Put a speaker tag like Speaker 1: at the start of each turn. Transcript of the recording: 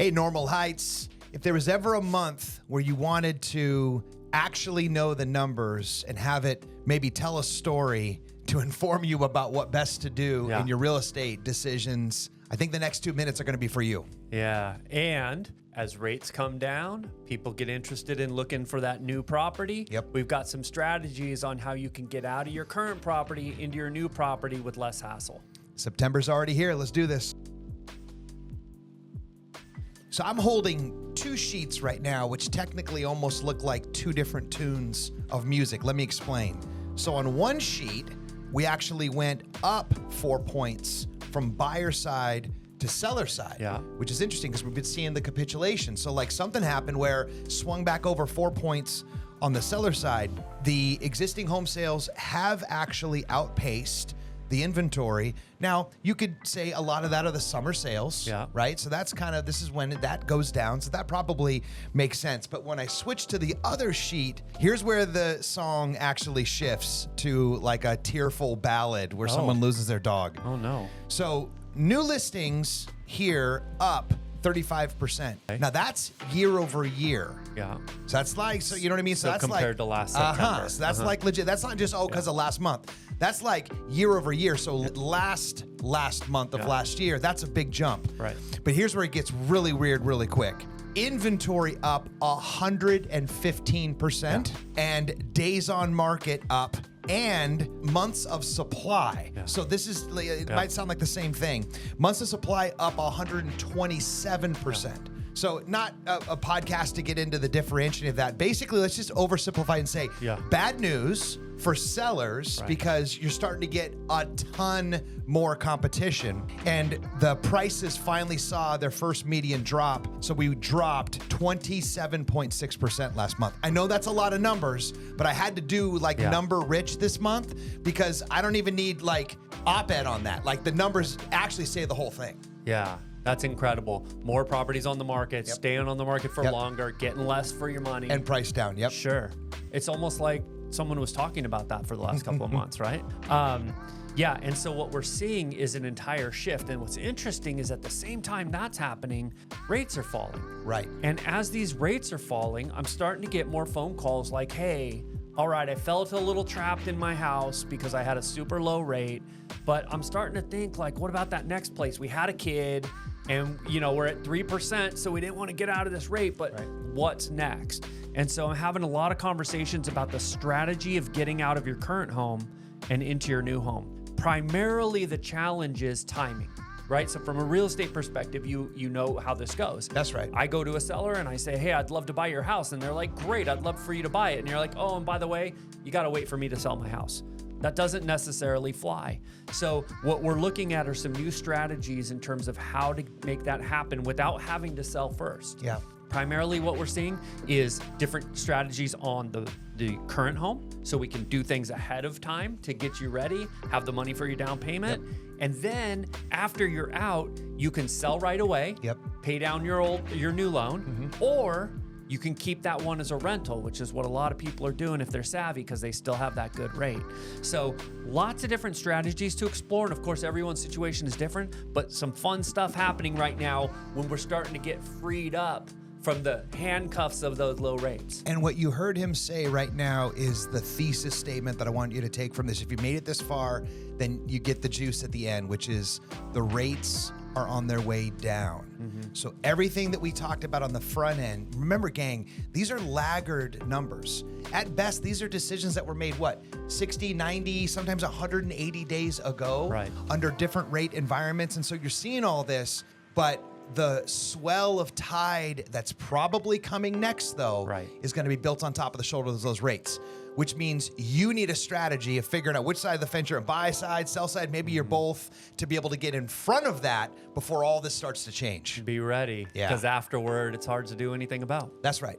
Speaker 1: Hey, Normal Heights. If there was ever a month where you wanted to actually know the numbers and have it maybe tell a story to inform you about what best to do in your real estate decisions, I think the next 2 minutes are going to be for you.
Speaker 2: Yeah. And as rates come down, people get interested in looking for that new property.
Speaker 1: Yep.
Speaker 2: We've got some strategies on how you can get out of your current property into your new property with less hassle.
Speaker 1: September's already here. Let's do this. So I'm holding two sheets right now, which technically almost look like two different tunes of music. Let me explain. So on one sheet, we actually went up 4 points from buyer side to seller side, which is interesting because we've been seeing the capitulation. So like something happened where swung back over 4 points on the seller side. The existing home sales have actually outpaced the inventory. Now, you could say a lot of that are the summer sales, right? So that's kind of, this is when that goes down. So that probably makes sense. But when I switch to the other sheet, here's where the song actually shifts to like a tearful ballad where someone loses their dog.
Speaker 2: Oh, no.
Speaker 1: So new listings here up 35%. Okay. Now that's year over year.
Speaker 2: Yeah.
Speaker 1: So that's like, so you know what I mean?
Speaker 2: So
Speaker 1: that's
Speaker 2: compared to last September.
Speaker 1: So that's like legit. That's not just, because of last month. That's like year over year. So last month of last year, that's a big jump.
Speaker 2: Right.
Speaker 1: But here's where it gets really weird really quick. Inventory up 115% and days on market up and months of supply. So this is, it might sound like the same thing. Months of supply up 127%. So not a podcast to get into the differentiation of that. Basically, let's just oversimplify and say bad news for sellers because you're starting to get a ton more competition and the prices finally saw their first median drop. So we dropped 27.6% last month. I know that's a lot of numbers, but I had to do like number rich this month because I don't even need like op-ed on that. Like the numbers actually say the whole thing.
Speaker 2: Yeah. That's incredible. More properties on the market, staying on the market for longer, getting less for your money.
Speaker 1: And price down,
Speaker 2: Sure. It's almost like someone was talking about that for the last couple of months, right? Yeah, and so what we're seeing is an entire shift. And what's interesting is at the same time that's happening, rates are falling.
Speaker 1: Right.
Speaker 2: And as these rates are falling, I'm starting to get more phone calls like, hey, all right, I felt a little trapped in my house because I had a super low rate, but I'm starting to think like, what about that next place? We had a kid and we're at 3%, so we didn't want to get out of this rate, but what's next? And so I'm having a lot of conversations about the strategy of getting out of your current home and into your new home. Primarily the challenge is timing, right? So from a real estate perspective, you know how this goes.
Speaker 1: That's right.
Speaker 2: I go to a seller and I say, hey, I'd love to buy your house. And they're like, great, I'd love for you to buy it. And you're like, oh, and by the way, you got to wait for me to sell my house. That doesn't necessarily fly. So what we're looking at are some new strategies in terms of how to make that happen without having to sell first.
Speaker 1: Yeah.
Speaker 2: Primarily what we're seeing is different strategies on the current home. So we can do things ahead of time to get you ready, have the money for your down payment. And then after you're out, you can sell right away, pay down your new loan, or you can keep that one as a rental, which is what a lot of people are doing if they're savvy because they still have that good rate. So lots of different strategies to explore. And of course, everyone's situation is different, but some fun stuff happening right now when we're starting to get freed up from the handcuffs of those low rates.
Speaker 1: And what you heard him say right now is the thesis statement that I want you to take from this. If you made it this far, then you get the juice at the end, which is the rates are on their way down. So everything that we talked about on the front end, remember gang, these are laggard numbers. At best, these are decisions that were made, 60, 90, sometimes 180 days ago under different rate environments. And so you're seeing all this, but the swell of tide that's probably coming next, though, is going to be built on top of the shoulders of those rates, which means you need a strategy of figuring out which side of the fence you're on, buy side, sell side, maybe you're both, to be able to get in front of that before all this starts to change.
Speaker 2: Be ready, because afterward, it's hard to do anything about.
Speaker 1: That's right.